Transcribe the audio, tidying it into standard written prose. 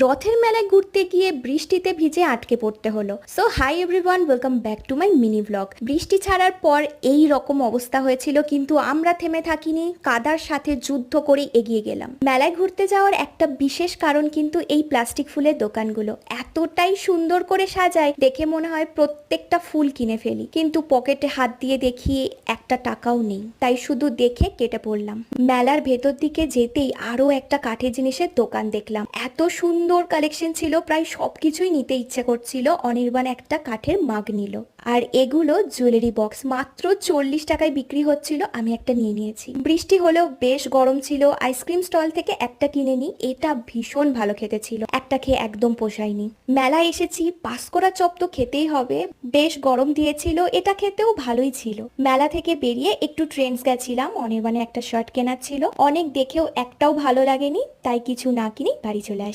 রথের মেলায় ঘুরতে গিয়ে বৃষ্টিতে ভিজে আটকে পড়তে হলো। So hi everyone, welcome back to my mini blog. বৃষ্টি ছাড়ার পর এই রকম অবস্থা হয়েছিল, কিন্তু আমরা থেমে থাকিনি, কাদার সাথে যুদ্ধ করে এগিয়ে গেলাম। মেলায় ঘুরতে যাওয়ার একটা বিশেষ কারণ কিন্তু এই প্লাস্টিক ফুলের দোকানগুলো এতটাই সুন্দর করে সাজায়, দেখে মনে হয় প্রত্যেকটা ফুল কিনে ফেলি, কিন্তু পকেটে হাত দিয়ে দেখি একটা টাকাও নেই, তাই শুধু দেখে কেটে পড়লাম। মেলার ভেতর দিকে যেতেই আরো একটা কাঠের জিনিসের দোকান দেখলাম। এত সুন্দর কালেকশন ছিল, প্রায় সবকিছুই নিতে ইচ্ছে করছিল। অনির্বাণ একটা কাঠের মাগ নিল, আর এগুলো জুয়েলারি বক্স মাত্র 40 টাকায় বিক্রি হচ্ছিল। আমি একটা নিয়ে নিয়েছি। বৃষ্টি হলেও বেশ গরম ছিল। আইসক্রিম স্টল থেকে একটা কিনে নি, এটা ভীষণ ভালো খেতে ছিল, একটা খেয়ে একদম পোষায়নি। মেলায় এসেছি, পাসকোড়া চপ তো খেতেই হবে, বেশ গরম দিয়েছিল, এটা খেতেও ভালোই ছিল। মেলা থেকে বেরিয়ে একটু ট্রেন্ডস গেছিলাম, অনির্বাণে একটা শার্ট কেনার ছিল, অনেক দেখেও একটাও ভালো লাগেনি, তাই কিছু না কিনে বাড়ি চলে আসি।